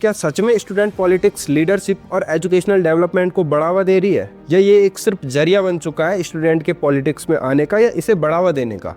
क्या सच में student politics leadership और एजुकेशनल डेवलपमेंट को बढ़ावा दे रही है, या ये एक सिर्फ जरिया बन चुका है स्टूडेंट के पॉलिटिक्स में आने का या इसे बढ़ावा देने का?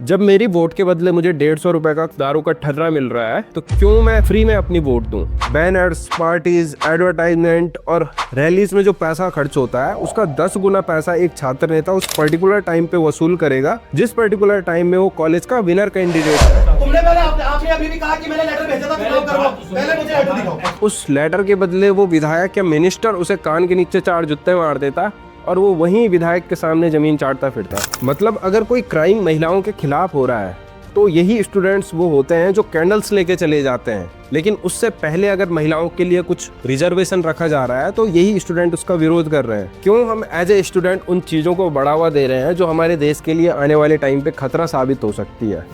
जब मेरी वोट के बदले मुझे 150 रुपए का दारू का ठर्रा मिल रहा है तो क्यों मैं फ्री में अपनी वोट दूं? बैनर्स, पार्टीज, एडवर्टाइजमेंट और रैलीज में जो पैसा खर्च होता है उसका 10 गुना पैसा एक छात्र नेता उस पर्टिकुलर टाइम पे वसूल करेगा जिस पर्टिकुलर टाइम में वो कॉलेज का विनर कैंडिडेट है। तुमने आपने अभी भी कहा कि मैंने लेटर भेजा था, चुनाव करवाओ, पहले मुझे लेटर दिखाओ। उस लेटर के बदले वो विधायक या मिनिस्टर उसे कान के नीचे 4 जूते मार देता और वो वहीं विधायक के सामने जमीन चाटता फिरता। मतलब अगर कोई क्राइम महिलाओं के खिलाफ हो रहा है तो यही स्टूडेंट्स वो होते हैं जो कैंडल्स लेके चले जाते हैं, लेकिन उससे पहले अगर महिलाओं के लिए कुछ रिजर्वेशन रखा जा रहा है तो यही स्टूडेंट उसका विरोध कर रहे हैं। क्यों हम एज ए स्टूडेंट उन चीज़ों को बढ़ावा दे रहे हैं जो हमारे देश के लिए आने वाले टाइम पे खतरा साबित हो सकती है?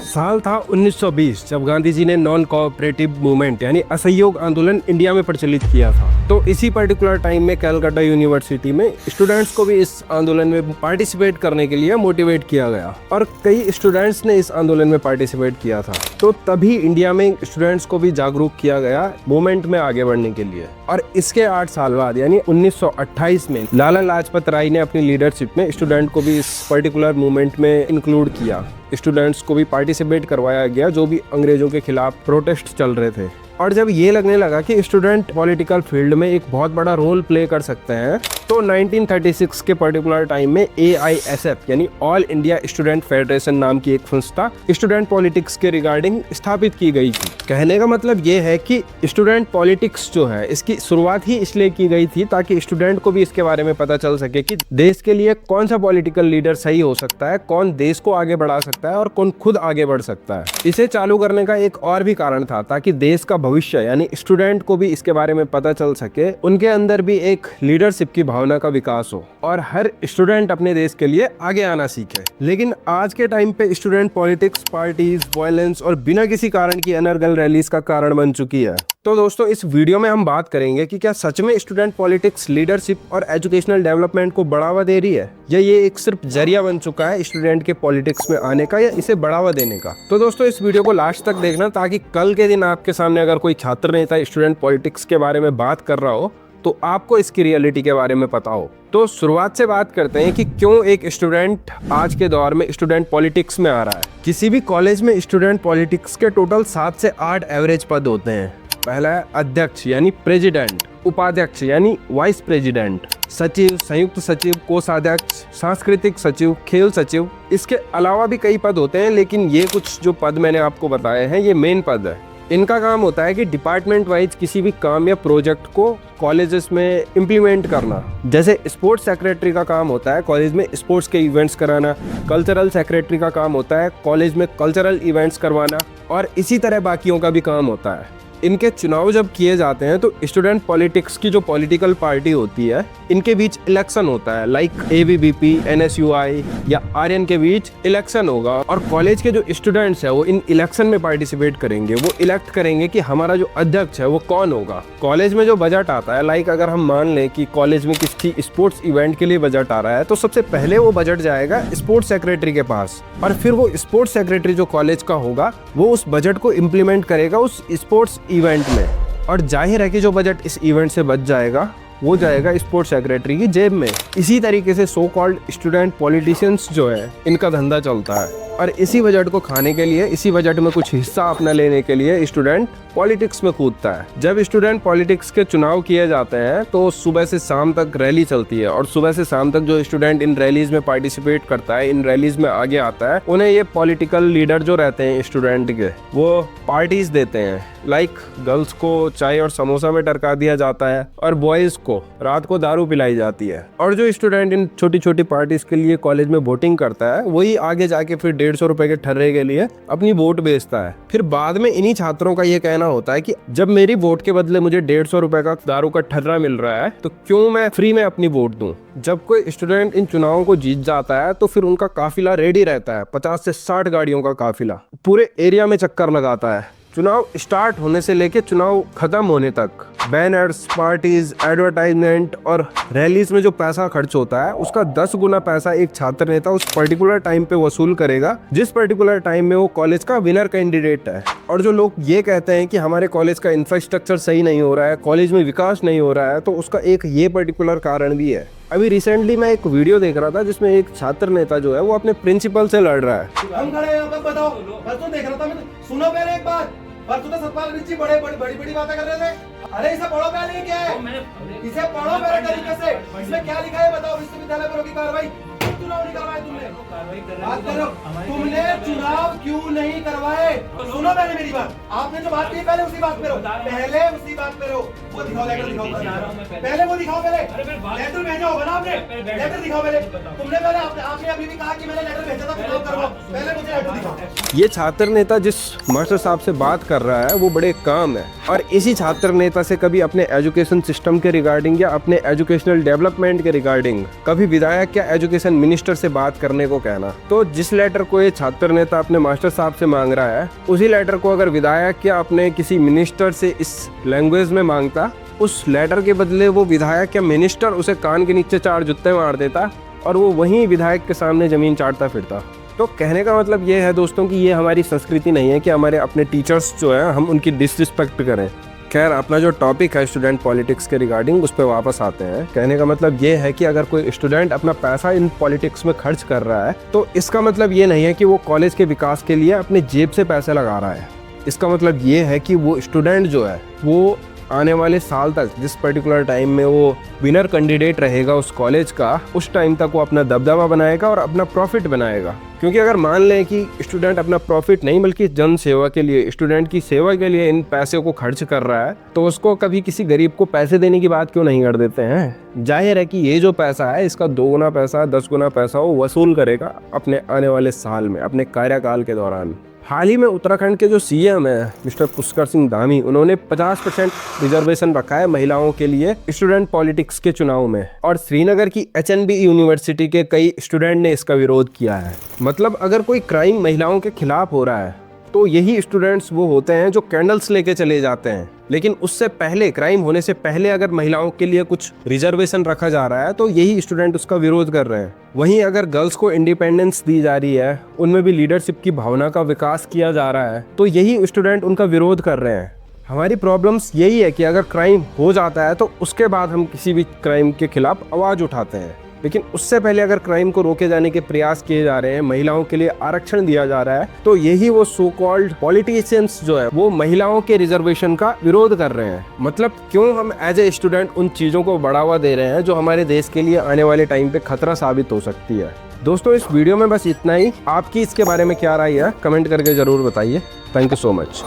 साल था 1920 जब गांधी जी ने नॉन कोऑपरेटिव मूवमेंट यानी असहयोग आंदोलन इंडिया में प्रचलित किया था। तो इसी पर्टिकुलर टाइम में कलकत्ता यूनिवर्सिटी में स्टूडेंट्स को भी इस आंदोलन में पार्टिसिपेट करने के लिए मोटिवेट किया गया और कई स्टूडेंट्स ने इस आंदोलन में पार्टिसिपेट किया था। तो तभी इंडिया में स्टूडेंट्स को भी जागरूक किया गया मूवमेंट में आगे बढ़ने के लिए। और इसके 8 साल बाद यानी 1928 में लाला लाजपत राय ने अपनी लीडरशिप में स्टूडेंट को भी इस पर्टिकुलर मूवमेंट में इंक्लूड किया। स्टूडेंट्स को भी पार्टिसिपेट करवाया गया जो भी अंग्रेजों के खिलाफ प्रोटेस्ट चल रहे थे। और जब ये लगने लगा कि स्टूडेंट पॉलिटिकल फील्ड में एक बहुत बड़ा रोल प्ले कर सकते हैं तो 1936 के पर्टिकुलर टाइम में AISF यानी ऑल इंडिया स्टूडेंट फेडरेशन नाम की एक संस्था स्टूडेंट पॉलिटिक्स के रिगार्डिंग स्थापित की गई थी। कहने का मतलब ये है कि स्टूडेंट पॉलिटिक्स जो है इसकी शुरुआत ही इसलिए की गई थी ताकि स्टूडेंट को भी इसके बारे में पता चल सके कि देश के लिए कौन सा पॉलिटिकल लीडर सही हो सकता है, कौन देश को आगे बढ़ा सकता है और कौन खुद आगे बढ़ सकता है। इसे चालू करने का एक और भी कारण था ताकि देश का भविष्य यानी स्टूडेंट को भी इसके बारे में पता चल सके, उनके अंदर भी एक लीडरशिप की भावना का विकास हो और हर स्टूडेंट अपने देश के लिए आगे आना सीखे। लेकिन आज के टाइम पे स्टूडेंट पॉलिटिक्स, पार्टीज, वायलेंस और बिना किसी कारण की अनर्गल रैलीज का कारण बन चुकी है। तो दोस्तों इस वीडियो में हम बात करेंगे कि क्या सच में स्टूडेंट पॉलिटिक्स लीडरशिप और एजुकेशनल डेवलपमेंट को बढ़ावा दे रही है, या ये एक सिर्फ जरिया बन चुका है स्टूडेंट के पॉलिटिक्स में आने का या इसे बढ़ावा देने का। तो दोस्तों इस वीडियो को लास्ट तक देखना ताकि कल के दिन आपके सामने अगर कोई छात्र नेता स्टूडेंट पॉलिटिक्स के बारे में बात कर रहा हो तो आपको इसकी रियलिटी के बारे में पता हो। तो शुरुआत से बात करते हैं कि क्यों एक स्टूडेंट आज के दौर में स्टूडेंट पॉलिटिक्स में आ रहा है। किसी भी कॉलेज में स्टूडेंट पॉलिटिक्स के टोटल 7 से 8 एवरेज पद होते हैं। पहला है अध्यक्ष यानी प्रेसिडेंट, उपाध्यक्ष यानी वाइस प्रेसिडेंट, सचिव, संयुक्त सचिव, कोषाध्यक्ष, सांस्कृतिक सचिव, खेल सचिव। इसके अलावा भी कई पद होते हैं, लेकिन ये कुछ जो पद मैंने आपको बताए हैं ये मेन पद है। इनका काम होता है कि डिपार्टमेंट वाइज किसी भी काम या प्रोजेक्ट को कॉलेजेस में इम्प्लीमेंट करना। जैसे स्पोर्ट्स सेक्रेटरी का काम होता है कॉलेज में स्पोर्ट्स के इवेंट्स कराना, कल्चरल सेक्रेटरी का काम होता है कॉलेज में कल्चरल इवेंट्स करवाना, और इसी तरह बाकियों का भी काम होता है। इनके चुनाव जब किए जाते हैं तो स्टूडेंट पॉलिटिक्स की जो पॉलिटिकल पार्टी होती है इनके बीच इलेक्शन होता है, लाइक ABVP, NSUI या RN के बीच इलेक्शन होगा और कॉलेज के जो स्टूडेंट्स है वो इन इलेक्शन में पार्टिसिपेट करेंगे। वो इलेक्ट करेंगे कि हमारा जो अध्यक्ष है वो कौन होगा। कॉलेज में जो बजट आता है, लाइक अगर हम मान लें कि कॉलेज में किसी स्पोर्ट्स इवेंट के लिए बजट आ रहा है तो सबसे पहले वो बजट जाएगा स्पोर्ट्स सेक्रेटरी के पास और फिर वो स्पोर्ट्स सेक्रेटरी जो कॉलेज का होगा वो उस बजट को इम्प्लीमेंट करेगा उस स्पोर्ट्स इवेंट में। और जाहिर है कि जो बजट इस इवेंट से बच जाएगा वो जाएगा स्पोर्ट्स सेक्रेटरी की जेब में। इसी तरीके से सो कॉल्ड स्टूडेंट पॉलिटिशियंस जो है इनका धंधा चलता है और इसी बजट को खाने के लिए, इसी बजट में कुछ हिस्सा अपना लेने के लिए स्टूडेंट पॉलिटिक्स में कूदता है। जब स्टूडेंट पॉलिटिक्स के चुनाव किए जाते हैं तो सुबह से शाम तक रैली चलती है और सुबह से शाम तक जो स्टूडेंट इन रैलीज में पार्टिसिपेट करता है, इन रैलीज में आगे आता है, उन्हें ये पॉलिटिकल लीडर जो रहते हैं स्टूडेंट के वो पार्टीज देते हैं। लाइक गर्ल्स को चाय और समोसा में टरका दिया जाता है और बॉयज को रात को दारू पिलाई जाती है। और जो स्टूडेंट इन छोटी छोटी पार्टीज के लिए कॉलेज में वोटिंग करता है वही आगे जाके फिर 150 रुपए के ठर्रे के लिए अपनी वोट बेचता है। फिर बाद में इन्हीं छात्रों का ये कहना होता है कि जब मेरी वोट के बदले मुझे 150 रुपए का दारू का ठर्रा मिल रहा है तो क्यों मैं फ्री में अपनी वोट दूं। जब कोई स्टूडेंट इन चुनावों को जीत जाता है तो फिर उनका काफिला रेडी रहता है, 50 से 60 गाड़ियों का काफिला पूरे एरिया में चक्कर लगाता है। चुनाव स्टार्ट होने से लेके चुनाव खत्म होने तक बैनर्स, पार्टीज, एडवर्टाइजमेंट और रैलीज में जो पैसा खर्च होता है उसका 10 गुना पैसा एक छात्र नेता उस पर्टिकुलर टाइम पे वसूल करेगा जिस पर्टिकुलर टाइम में वो कॉलेज का विनर कैंडिडेट है। और जो लोग ये कहते हैं कि हमारे कॉलेज का इंफ्रास्ट्रक्चर सही नहीं हो रहा है, कॉलेज में विकास नहीं हो रहा है, तो उसका एक ये पर्टिकुलर कारण भी है। अभी रिसेंटली मैं एक वीडियो देख रहा था जिसमें एक छात्र नेता जो है वो अपने प्रिंसिपल से लड़ रहा है। हम खड़े हैं यहाँ पे, बताओ। परसों देख रहा था मैं, सुनो पहले एक बात। परसों तो सतपाल मिश्र जी बड़ी बातें कर रहे थे। अरे इसे पढ़ो पहले, क्या है इसे पढ़ो पहले तरीके से। इसमें क्या लिखा है बताओ। विश्वविद्यालय पर होगी कार्रवाई। चुनाव नहीं करवाए तुमने, बात करो। तुमने चुनाव क्यों नहीं करवाए? सुनो पहले मेरी बात। आपने जो बात की पहले उसी बात पे रहो, पहले उसी बात पे रहो। वो दिखाओ, लेटर दिखाओ पहले, वो दिखाओ पहले। लेटर भेजा होगा ना आपने, लेटर दिखाओ पहले। तुमने पहले आपने अभी भी कहा कि मैंने लेटर भेजा था चुनाव करवाओ, पहले मुझे लेटर दिखाओ। ये छात्र नेता जिस मास्टर साहब से बात कर रहा है वो बड़े काम है, और इसी छात्र नेता से कभी अपने एजुकेशन सिस्टम के रिगार्डिंग या अपने एजुकेशनल डेवलपमेंट के रिगार्डिंग कभी विधायक या एजुकेशन मिनिस्टर से बात करने को कहना। तो जिस लेटर को ये छात्र नेता अपने मास्टर साहब से मांग रहा है उसी लेटर को अगर विधायक या अपने किसी मिनिस्टर से इस लैंग्वेज में मांगता, उस लेटर के बदले वो विधायक या मिनिस्टर उसे कान के नीचे 4 जूते मार देता और वो वहीं विधायक के सामने जमीन चाटता फिरता। तो कहने का मतलब ये है दोस्तों कि ये हमारी संस्कृति नहीं है कि हमारे अपने टीचर्स जो है हम उनकी डिसरिस्पेक्ट करें। खैर, अपना जो टॉपिक है स्टूडेंट पॉलिटिक्स के रिगार्डिंग, उस पर वापस आते हैं। कहने का मतलब ये है कि अगर कोई स्टूडेंट अपना पैसा इन पॉलिटिक्स में खर्च कर रहा है तो इसका मतलब ये नहीं है कि वो कॉलेज के विकास के लिए अपने जेब से पैसे लगा रहा है। इसका मतलब ये है कि वो स्टूडेंट जो है वो आने वाले साल तक, जिस पर्टिकुलर टाइम में वो विनर कैंडिडेट रहेगा उस कॉलेज का, उस टाइम तक वो अपना दबदबा बनाएगा और अपना प्रॉफिट बनाएगा। क्योंकि अगर मान लें कि स्टूडेंट अपना प्रॉफिट नहीं बल्कि जन सेवा के लिए, स्टूडेंट की सेवा के लिए इन पैसे को खर्च कर रहा है, तो उसको कभी किसी गरीब को पैसे देने की बात क्यों नहीं कर देते हैं? जाहिर है कि ये जो पैसा है इसका 2 गुना पैसा, 10 गुना पैसा वो वसूल करेगा अपने आने वाले साल में, अपने कार्यकाल के दौरान। हाल ही में उत्तराखंड के जो सीएम है मिस्टर पुष्कर सिंह धामी, उन्होंने 50% रिजर्वेशन रखा है महिलाओं के लिए स्टूडेंट पॉलिटिक्स के चुनाव में, और श्रीनगर की HNB यूनिवर्सिटी के कई स्टूडेंट ने इसका विरोध किया है। मतलब अगर कोई क्राइम महिलाओं के खिलाफ हो रहा है तो यही स्टूडेंट्स वो होते हैं जो कैंडल्स लेके चले जाते हैं। लेकिन उससे पहले, क्राइम होने से पहले अगर महिलाओं के लिए कुछ रिजर्वेशन रखा जा रहा है तो यही स्टूडेंट उसका विरोध कर रहे हैं। वहीं अगर गर्ल्स को इंडिपेंडेंस दी जा रही है, उनमें भी लीडरशिप की भावना का विकास किया जा रहा है, तो यही स्टूडेंट उनका विरोध कर रहे हैं। हमारी प्रॉब्लम्स यही है कि अगर क्राइम हो जाता है तो उसके बाद हम किसी भी क्राइम के खिलाफ आवाज़ उठाते हैं, लेकिन उससे पहले अगर क्राइम को रोके जाने के प्रयास किए जा रहे हैं, महिलाओं के लिए आरक्षण दिया जा रहा है, तो यही वो सो कॉल्ड पॉलिटिशियंस जो है वो महिलाओं के रिजर्वेशन का विरोध कर रहे हैं। मतलब क्यों हम एज ए स्टूडेंट उन चीज़ों को बढ़ावा दे रहे हैं जो हमारे देश के लिए आने वाले टाइम पे खतरा साबित हो सकती है। दोस्तों, इस वीडियो में बस इतना ही। आपकी इसके बारे में क्या राय है कमेंट करके ज़रूर बताइए। Thank you so much.